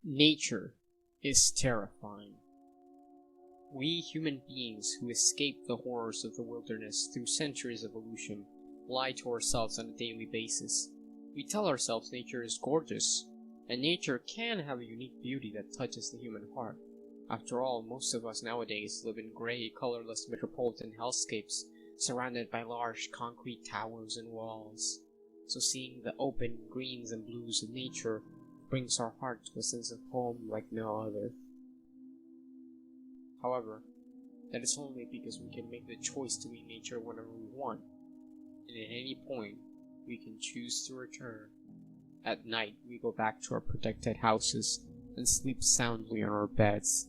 Nature is terrifying. We human beings who escaped the horrors of the wilderness through centuries of evolution lie to ourselves on a daily basis. We tell ourselves nature is gorgeous, and nature can have a unique beauty that touches the human heart. After all, most of us nowadays live in grey, colorless metropolitan hellscapes surrounded by large concrete towers and walls. So seeing the open greens and blues of nature brings our heart to a sense of home like no other. However, that is only because we can make the choice to be in nature whenever we want, and at any point we can choose to return. At night, we go back to our protected houses and sleep soundly on our beds.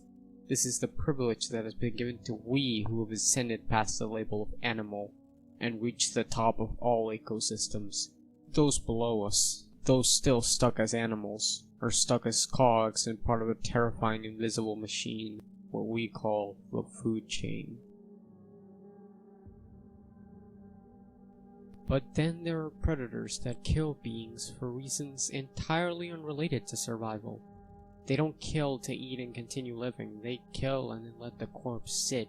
This is the privilege that has been given to we who have ascended past the label of animal and reached the top of all ecosystems. Those below us, those still stuck as animals, are stuck as cogs in part of a terrifying invisible machine, what we call the food chain. But then there are predators that kill beings for reasons entirely unrelated to survival. They don't kill to eat and continue living, they kill and then let the corpse sit,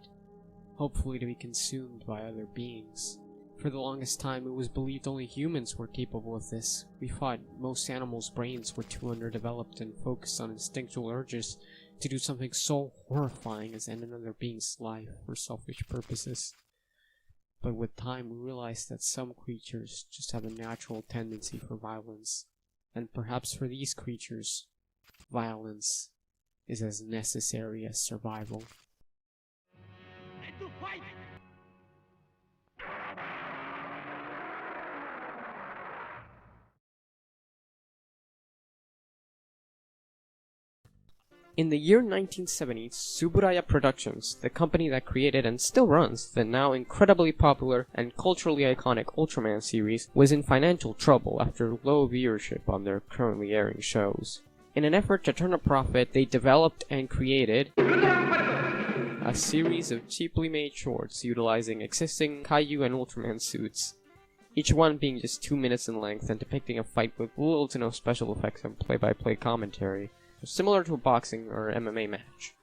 hopefully to be consumed by other beings. For the longest time, it was believed only humans were capable of this. We thought most animals' brains were too underdeveloped and focused on instinctual urges to do something so horrifying as end another being's life for selfish purposes. But with time, we realized that some creatures just have a natural tendency for violence, and perhaps for these creatures, violence is as necessary as survival. In the year 1970, Tsuburaya Productions, the company that created and still runs the now incredibly popular and culturally iconic Ultraman series, was in financial trouble after low viewership on their currently airing shows. In an effort to turn a profit, they developed and created a series of cheaply made shorts utilizing existing kaiju and Ultraman suits, each one being just 2 minutes in length and depicting a fight with little to no special effects and play-by-play commentary, similar to a boxing or MMA match.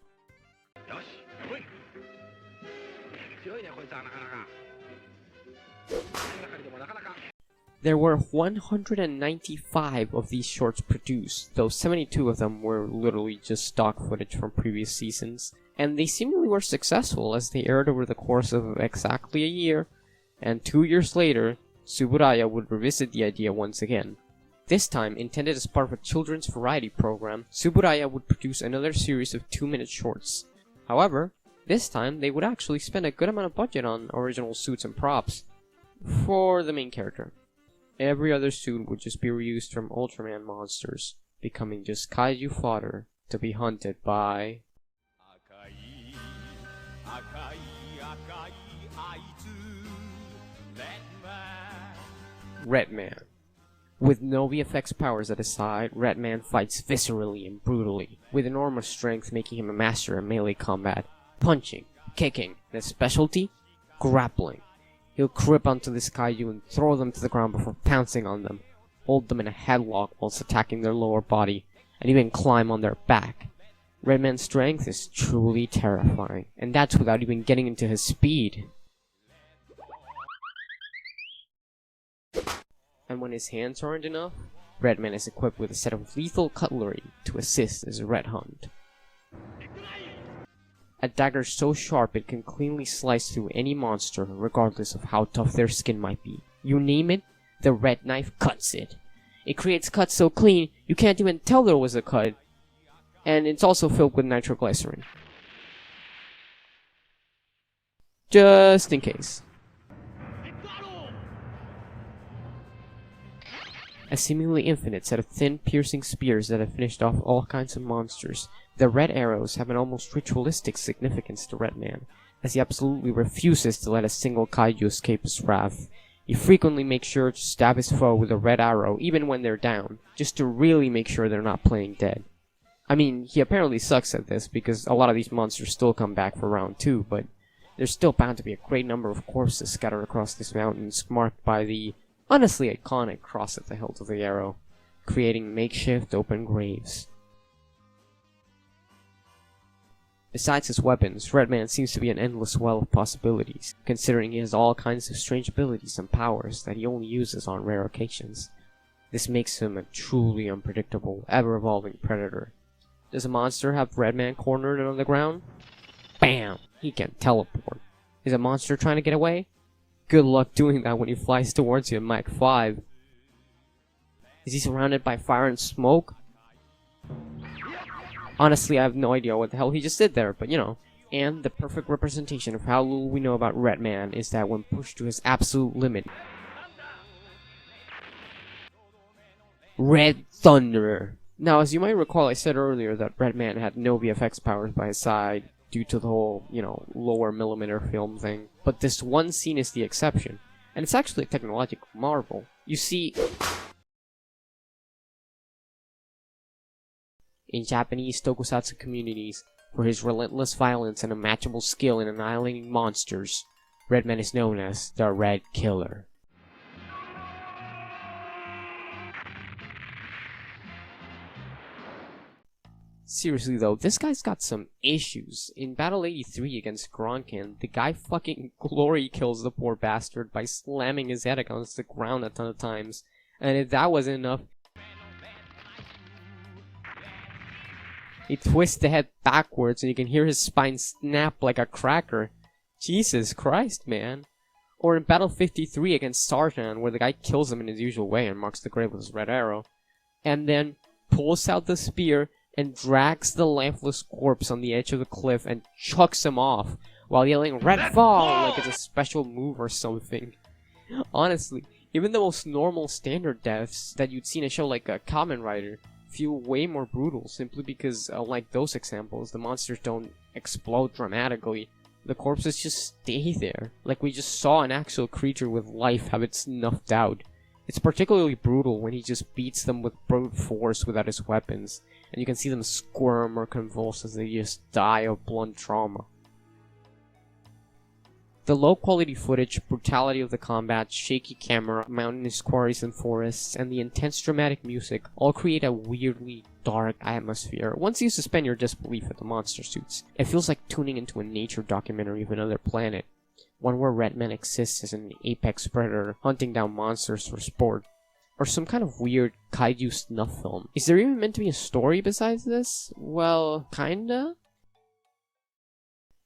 There were 195 of these shorts produced, though 72 of them were literally just stock footage from previous seasons, and they seemingly were successful as they aired over the course of exactly a year, and 2 years later, Tsuburaya would revisit the idea once again. This time, intended as part of a children's variety program, Tsuburaya would produce another series of 2-minute shorts. However, this time they would actually spend a good amount of budget on original suits and props for the main character. Every other suit would just be reused from Ultraman monsters, becoming just kaiju fodder to be hunted by Redman. With no VFX powers at his side, Redman fights viscerally and brutally, with enormous strength making him a master in melee combat, punching, kicking, and his specialty? Grappling. He'll grip onto this kaiju and throw them to the ground before pouncing on them, hold them in a headlock whilst attacking their lower body, and even climb on their back. Redman's strength is truly terrifying, and that's without even getting into his speed. And when his hands aren't enough, Redman is equipped with a set of lethal cutlery to assist as a red hunt. A dagger so sharp it can cleanly slice through any monster regardless of how tough their skin might be. You name it, the red knife cuts it. It creates cuts so clean you can't even tell there was a cut. And it's also filled with nitroglycerin. Just in case. A seemingly infinite set of thin, piercing spears that have finished off all kinds of monsters. The red arrows have an almost ritualistic significance to Redman, as he absolutely refuses to let a single kaiju escape his wrath. He frequently makes sure to stab his foe with a red arrow, even when they're down, just to really make sure they're not playing dead. I mean, he apparently sucks at this, because a lot of these monsters still come back for round 2, but there's still bound to be a great number of corpses scattered across these mountains, marked by the honestly iconic cross at the hilt of the arrow, creating makeshift open graves. Besides his weapons, Redman seems to be an endless well of possibilities, considering he has all kinds of strange abilities and powers that he only uses on rare occasions. This makes him a truly unpredictable, ever-evolving predator. Does a monster have Redman cornered and on the ground? Bam! He can teleport. Is a monster trying to get away? Good luck doing that when he flies towards you at Mach 5. Is he surrounded by fire and smoke? Honestly, I have no idea what the hell he just did there, but you know. And the perfect representation of how little we know about Redman is that when pushed to his absolute limit, Red Thunder. Now, as you might recall, I said earlier that Redman had no VFX powers by his side due to the whole, lower millimeter film thing. But this one scene is the exception, and it's actually a technological marvel. You see, in Japanese Tokusatsu communities, for his relentless violence and unmatchable skill in annihilating monsters, Redman is known as the Red Killer. Seriously though, this guy's got some issues. In Battle 83 against Gronkin, the guy fucking glory kills the poor bastard by slamming his head against the ground a ton of times. And if that wasn't enough, he twists the head backwards and you can hear his spine snap like a cracker. Jesus Christ, man. Or in Battle 53 against Sartan, where the guy kills him in his usual way and marks the grave with his red arrow. And then pulls out the spear and drags the lifeless corpse on the edge of the cliff and chucks him off while yelling "Red Fall" like it's a special move or something. Honestly, even the most normal standard deaths that you'd see in a show like a Kamen Rider feel way more brutal simply because, like those examples, the monsters don't explode dramatically. The corpses just stay there, like we just saw an actual creature with life have it snuffed out. It's particularly brutal when he just beats them with brute force without his weapons, and you can see them squirm or convulse as they just die of blunt trauma. The low-quality footage, brutality of the combat, shaky camera, mountainous quarries and forests, and the intense dramatic music all create a weirdly dark atmosphere. Once you suspend your disbelief at the monster suits, it feels like tuning into a nature documentary of another planet. One where Redman exists as an apex predator hunting down monsters for sport. Or some kind of weird kaiju snuff film. Is there even meant to be a story besides this? Well, kinda?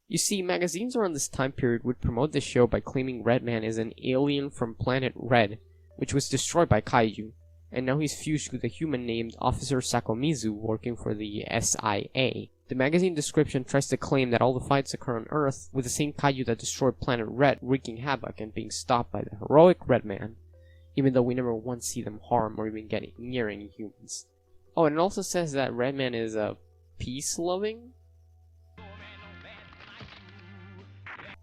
You see, magazines around this time period would promote the show by claiming Redman is an alien from planet Red, which was destroyed by kaiju, and now he's fused with a human named Officer Sakomizu working for the SIA. The magazine description tries to claim that all the fights occur on Earth with the same kaiju that destroyed planet Red, wreaking havoc and being stopped by the heroic Redman, even though we never once see them harm or even get near any humans. Oh, and it also says that Redman is peace-loving?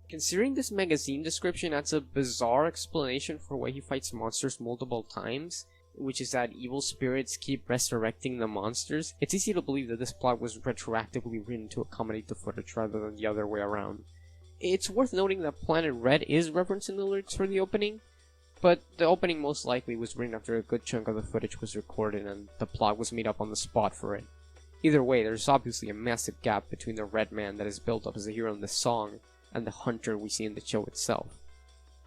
Considering this magazine description, that's a bizarre explanation for why he fights monsters multiple times, which is that evil spirits keep resurrecting the monsters. It's easy to believe that this plot was retroactively written to accommodate the footage rather than the other way around. It's worth noting that Planet Red is referenced in the lyrics for the opening, but the opening most likely was written after a good chunk of the footage was recorded and the plot was made up on the spot for it. Either way, there's obviously a massive gap between the Redman that is built up as a hero in the song and the hunter we see in the show itself.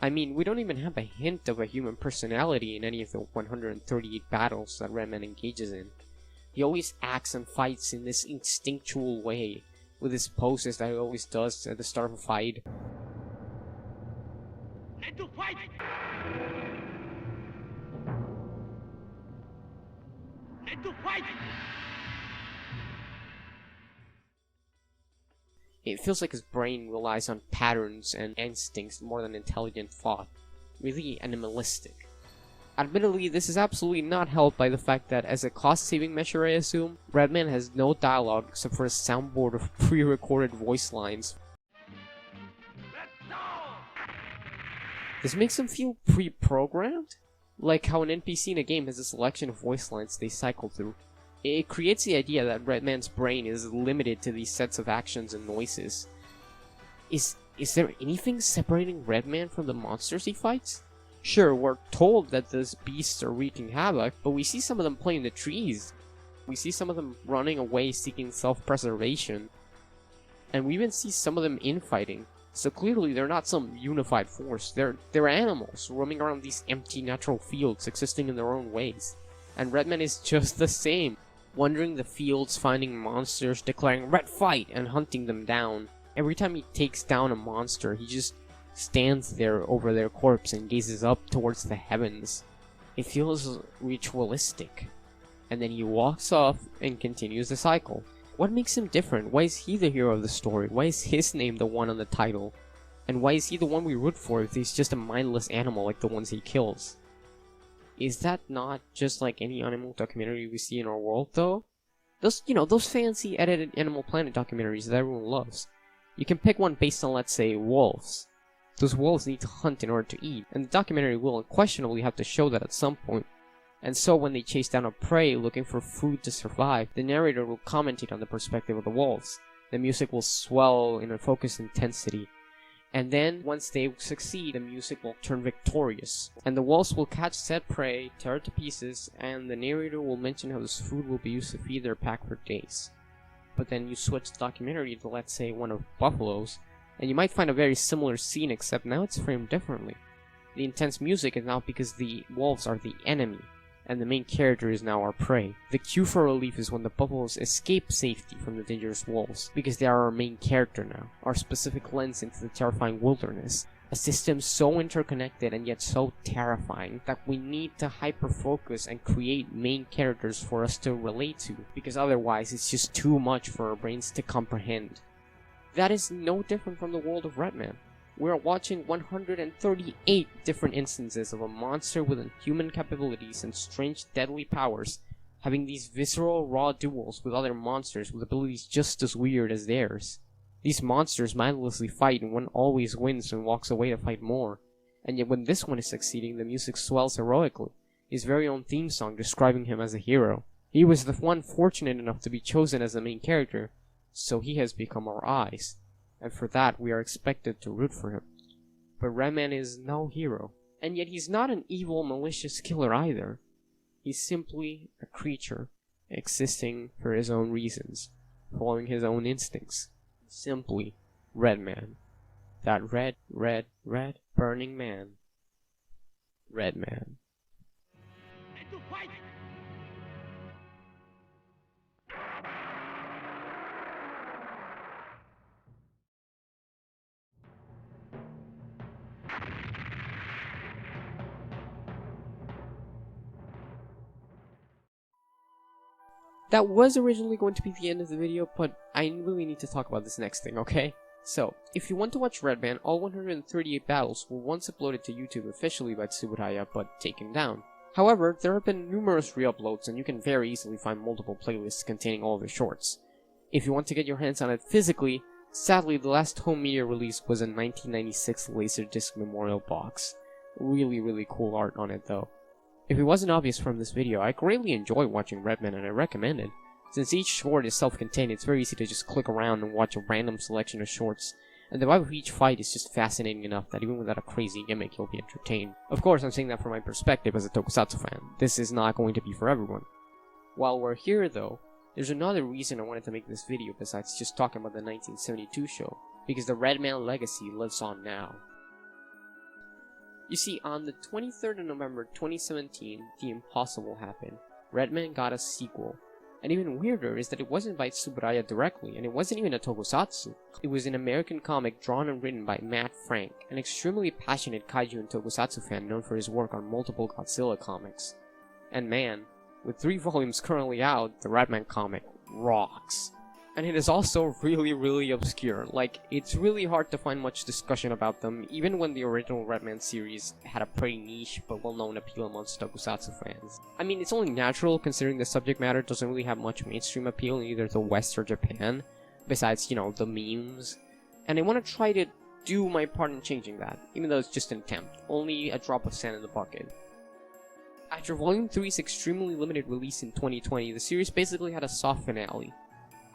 I mean, we don't even have a hint of a human personality in any of the 138 battles that Redman engages in. He always acts and fights in this instinctual way, with his poses that he always does at the start of a fight. Let to fight! Let to fight! It feels like his brain relies on patterns and instincts more than intelligent thought. Really animalistic. Admittedly, this is absolutely not helped by the fact that, as a cost-saving measure I assume, Redman has no dialogue except for a soundboard of pre-recorded voice lines. This makes him feel pre-programmed? Like how an NPC in a game has a selection of voice lines they cycle through. It creates the idea that Redman's brain is limited to these sets of actions and noises. Is there anything separating Redman from the monsters he fights? Sure, we're told that those beasts are wreaking havoc, but we see some of them playing the trees. We see some of them running away seeking self-preservation. And we even see some of them infighting. So clearly they're not some unified force, they're animals roaming around these empty natural fields, existing in their own ways. And Redman is just the same, wandering the fields, finding monsters, declaring "Red fight!" and hunting them down. Every time he takes down a monster, he just stands there over their corpse and gazes up towards the heavens. It feels ritualistic. And then he walks off and continues the cycle. What makes him different? Why is he the hero of the story? Why is his name the one on the title? And why is he the one we root for if he's just a mindless animal like the ones he kills? Is that not just like any animal documentary we see in our world, though? Those fancy edited Animal Planet documentaries that everyone loves. You can pick one based on, let's say, wolves. Those wolves need to hunt in order to eat, and the documentary will unquestionably have to show that at some point. And so when they chase down a prey looking for food to survive, the narrator will commentate on the perspective of the wolves. The music will swell in a focused intensity. And then, once they succeed, the music will turn victorious. And the wolves will catch said prey, tear it to pieces, and the narrator will mention how this food will be used to feed their pack for days. But then you switch the documentary to, let's say, one of buffaloes, and you might find a very similar scene, except now it's framed differently. The intense music is now because the wolves are the enemy, and the main character is now our prey. The cue for relief is when the buffaloes escape safety from the dangerous wolves, because they are our main character now, our specific lens into the terrifying wilderness. A system so interconnected and yet so terrifying that we need to hyper-focus and create main characters for us to relate to, because otherwise it's just too much for our brains to comprehend. That is no different from the world of Redman. We are watching 138 different instances of a monster with inhuman capabilities and strange deadly powers having these visceral raw duels with other monsters with abilities just as weird as theirs. These monsters mindlessly fight and one always wins and walks away to fight more. And yet when this one is succeeding, the music swells heroically, his very own theme song describing him as a hero. He was the one fortunate enough to be chosen as the main character, so he has become our eyes. And for that, we are expected to root for him. But Redman is no hero. And yet he's not an evil, malicious killer either. He's simply a creature, existing for his own reasons, following his own instincts. Simply Redman. That red, burning man. Redman. That was originally going to be the end of the video, but I really need to talk about this next thing, okay? So, if you want to watch Redman, all 138 battles were once uploaded to YouTube officially by Tsuburaya, but taken down. However, there have been numerous re-uploads, and you can very easily find multiple playlists containing all of the shorts. If you want to get your hands on it physically, sadly the last home media release was a 1996 Laserdisc memorial box. Really cool art on it though. If it wasn't obvious from this video, I greatly enjoy watching Redman and I recommend it. Since each short is self-contained, it's very easy to just click around and watch a random selection of shorts, and the vibe of each fight is just fascinating enough that even without a crazy gimmick, you'll be entertained. Of course, I'm saying that from my perspective as a Tokusatsu fan. This is not going to be for everyone. While we're here though, there's another reason I wanted to make this video besides just talking about the 1972 show, because the Redman legacy lives on now. You see, on the 23rd of November 2017, the impossible happened. Redman got a sequel. And even weirder is that it wasn't by Tsuburaya directly, and it wasn't even a tokusatsu. It was an American comic drawn and written by Matt Frank, an extremely passionate kaiju and tokusatsu fan known for his work on multiple Godzilla comics. And man, with 3 volumes currently out, the Redman comic rocks. And it is also really obscure. Like, it's really hard to find much discussion about them, even when the original Redman series had a pretty niche but well-known appeal amongst tokusatsu fans. I mean, it's only natural considering the subject matter doesn't really have much mainstream appeal in either the West or Japan, besides, the memes. And I want to try to do my part in changing that, even though it's just an attempt, only a drop of sand in the bucket. After Volume 3's extremely limited release in 2020, the series basically had a soft finale.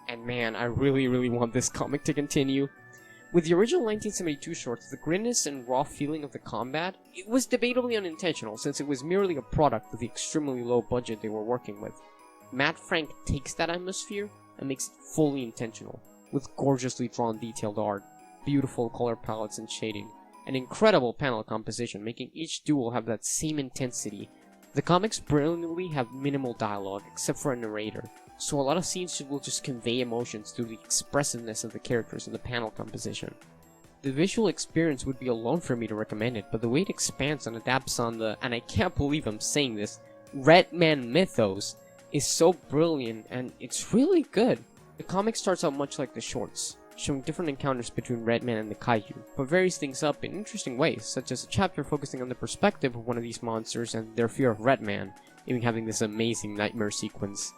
And man, I really want this comic to continue. With the original 1972 shorts, the grittiness and raw feeling of the combat, it was debatably unintentional since it was merely a product of the extremely low budget they were working with. Matt Frank takes that atmosphere and makes it fully intentional. with gorgeously drawn detailed art, beautiful color palettes and shading, and incredible panel composition, making each duel have that same intensity. The comics brilliantly have minimal dialogue, except for a narrator, so a lot of scenes will just convey emotions through the expressiveness of the characters and the panel composition. The visual experience would be alone for me to recommend it, but the way it expands and adapts on the, and I can't believe I'm saying this, Redman mythos is so brilliant, and it's really good. The comic starts out much like the shorts, showing different encounters between Redman and the kaiju, but varies things up in interesting ways, such as a chapter focusing on the perspective of one of these monsters and their fear of Redman, even having this amazing nightmare sequence.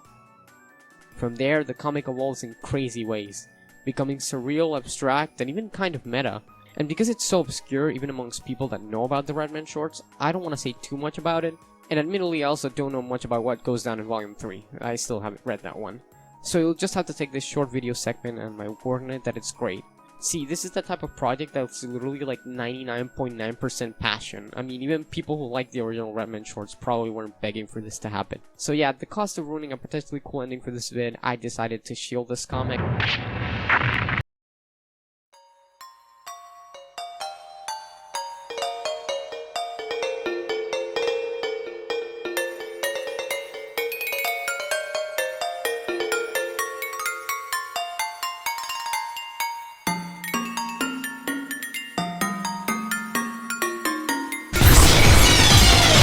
From there, the comic evolves in crazy ways, becoming surreal, abstract, and even kind of meta. And because it's so obscure, even amongst people that know about the Redman shorts, I don't want to say too much about it, and admittedly I also don't know much about what goes down in Volume 3, I still haven't read that one. So you'll just have to take this short video segment and my word on it that it's great. See, this is the type of project that's literally like 99.9% passion. I mean, even people who like the original Redman shorts probably weren't begging for this to happen. So yeah, at the cost of ruining a potentially cool ending for this vid, I decided to shield this comic.